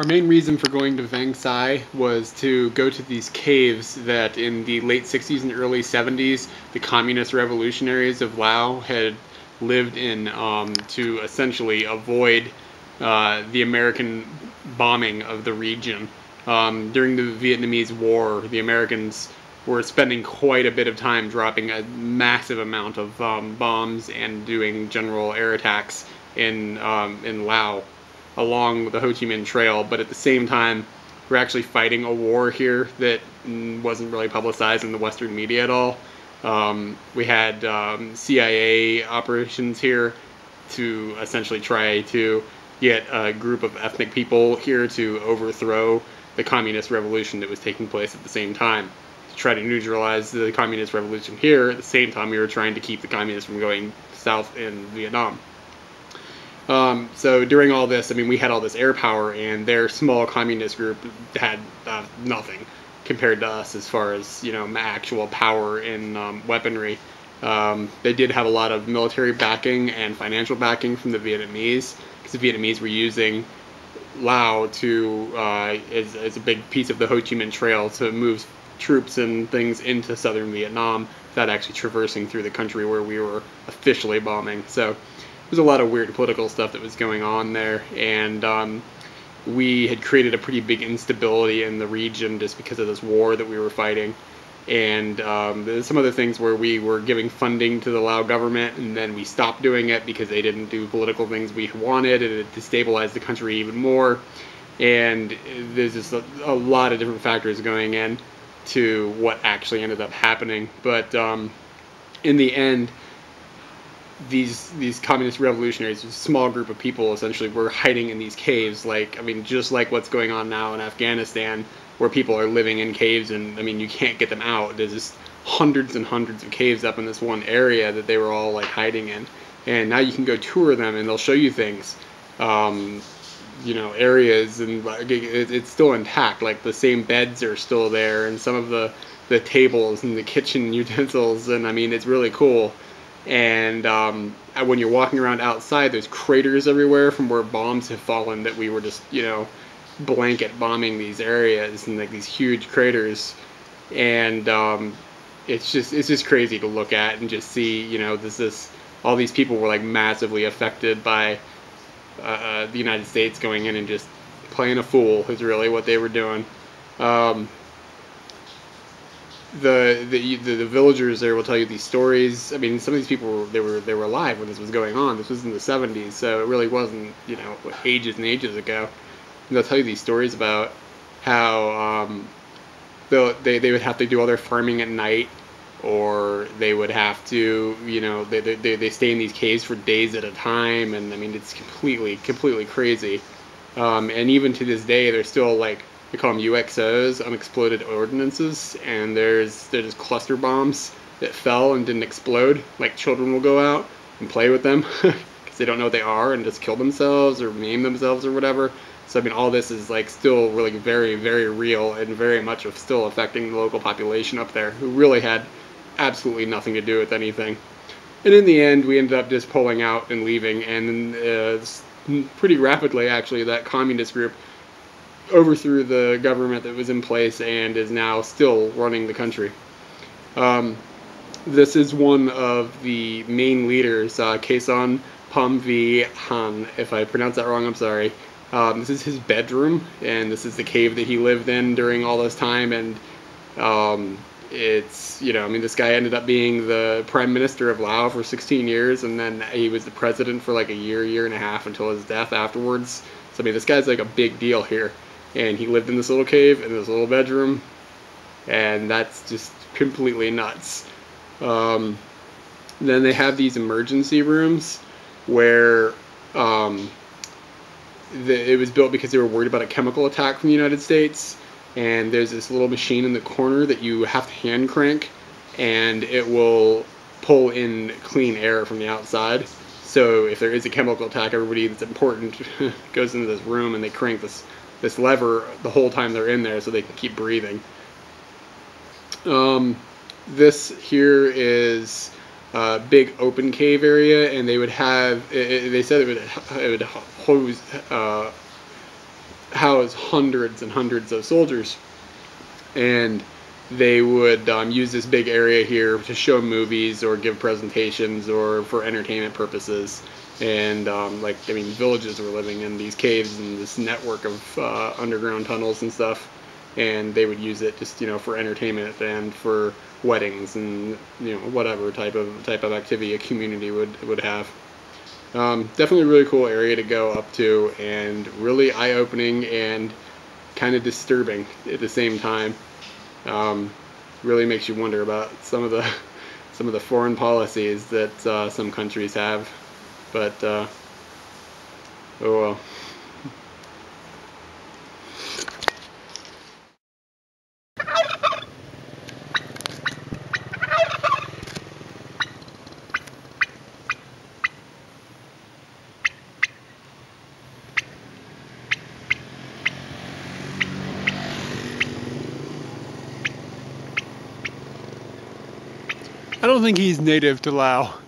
Our main reason for going to Vieng Xai was to go to these caves that in the late 60s and early 70s, the communist revolutionaries of Laos had lived in to essentially avoid the American bombing of the region. During the Vietnamese War, the Americans were spending quite a bit of time dropping a massive amount of bombs and doing general air attacks in Laos along the Ho Chi Minh Trail, but at the same time, we're actually fighting a war here that wasn't really publicized in the Western media at all. We had CIA operations here to essentially try to get a group of ethnic people here to overthrow the communist revolution that was taking place at the same time. To try to neutralize the communist revolution here, at the same time we were trying to keep the communists from going south in Vietnam. So during all this, I mean, we had all this air power, and their small communist group had nothing compared to us as far as, you know, actual power in weaponry. They did have a lot of military backing and financial backing from the Vietnamese, because the Vietnamese were using Lao to as a big piece of the Ho Chi Minh Trail to move troops and things into southern Vietnam without actually traversing through the country where we were officially bombing. So there's a lot of weird political stuff that was going on there, and we had created a pretty big instability in the region just because of this war that we were fighting. And there's some other things where we were giving funding to the Lao government, and then we stopped doing it because they didn't do political things we wanted, and it destabilized the country even more. And there's just a lot of different factors going in to what actually ended up happening. But in the end, these communist revolutionaries, a small group of people essentially, were hiding in these caves, like, I mean, just like what's going on now in Afghanistan, where people are living in caves, and I mean, you can't get them out. There's just hundreds and hundreds of caves up in this one area that they were all like hiding in, and now you can go tour them and they'll show you things, you know, areas, and it's still intact. Like the same beds are still there, and some of the tables and the kitchen utensils, and I mean, it's really cool. And when you're walking around outside, there's craters everywhere from where bombs have fallen that we were just, you know, blanket bombing these areas, and like these huge craters. And it's just crazy to look at and just see, you know, all these people were like massively affected by the United States going in and just playing a fool is really what they were doing. The villagers there will tell you these stories. I mean, some of these people they were alive when this was going on. This was in the 70s, so it really wasn't, you know, ages and ages ago. And they'll tell you these stories about how they would have to do all their farming at night, or they would have to, you know, they stay in these caves for days at a time, and I mean, it's completely crazy. And even to this day, they're still like, they call them UXOs, unexploded ordnances, and there's just cluster bombs that fell and didn't explode. Like, children will go out and play with them because they don't know what they are and just kill themselves or maim themselves or whatever. So I mean, all this is like still really very real, and very much of still affecting the local population up there, who really had absolutely nothing to do with anything. And in the end, we ended up just pulling out and leaving, and pretty rapidly, actually, that communist group overthrew the government that was in place and is now still running the country. This is one of the main leaders, Kason Pamvi Han. If I pronounce that wrong, I'm sorry. This is his bedroom, and this is the cave that he lived in during all this time. And it's, you know, I mean, this guy ended up being the prime minister of Laos for 16 years, and then he was the president for like a year and a half until his death afterwards. So I mean, this guy's like a big deal here. And he lived in this little cave, in this little bedroom, and that's just completely nuts. Then they have these emergency rooms where it was built because they were worried about a chemical attack from the United States, and there's this little machine in the corner that you have to hand crank, and it will pull in clean air from the outside. So if there is a chemical attack, everybody that's important goes into this room, and they crank this lever the whole time they're in there so they can keep breathing. This here is a big open cave area, and they would have, they said it would house hundreds and hundreds of soldiers, and they would use this big area here to show movies or give presentations or for entertainment purposes. And like, I mean, villages were living in these caves and this network of underground tunnels and stuff, and they would use it just, you know, for entertainment and for weddings and, you know, whatever type of activity a community would have. Definitely a really cool area to go up to, and really eye-opening and kind of disturbing at the same time. Really makes you wonder about some of the foreign policies that some countries have, but oh well. I don't think he's native to Laos.